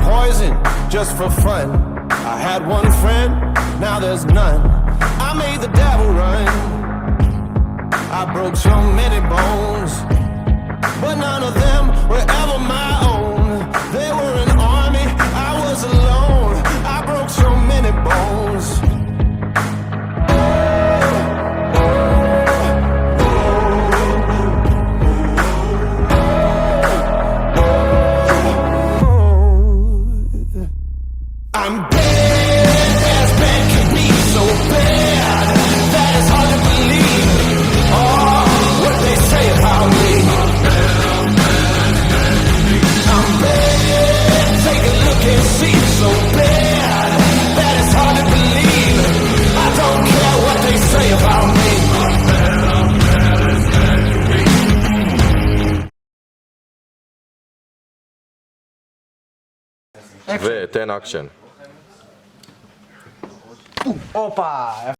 poison just for fun. I had one friend, now there's none. I made the devil run. I broke so many bones, but none of them were ever my own. They were an army, I was alone. I broke so many bones. I'm bad as bad can be, so bad that it's hard to believe. Oh, what they say about me. I'm bad, take a look and see, so bad that it's hard to believe. I don't care what they say about me. ותן אקשן. הופה.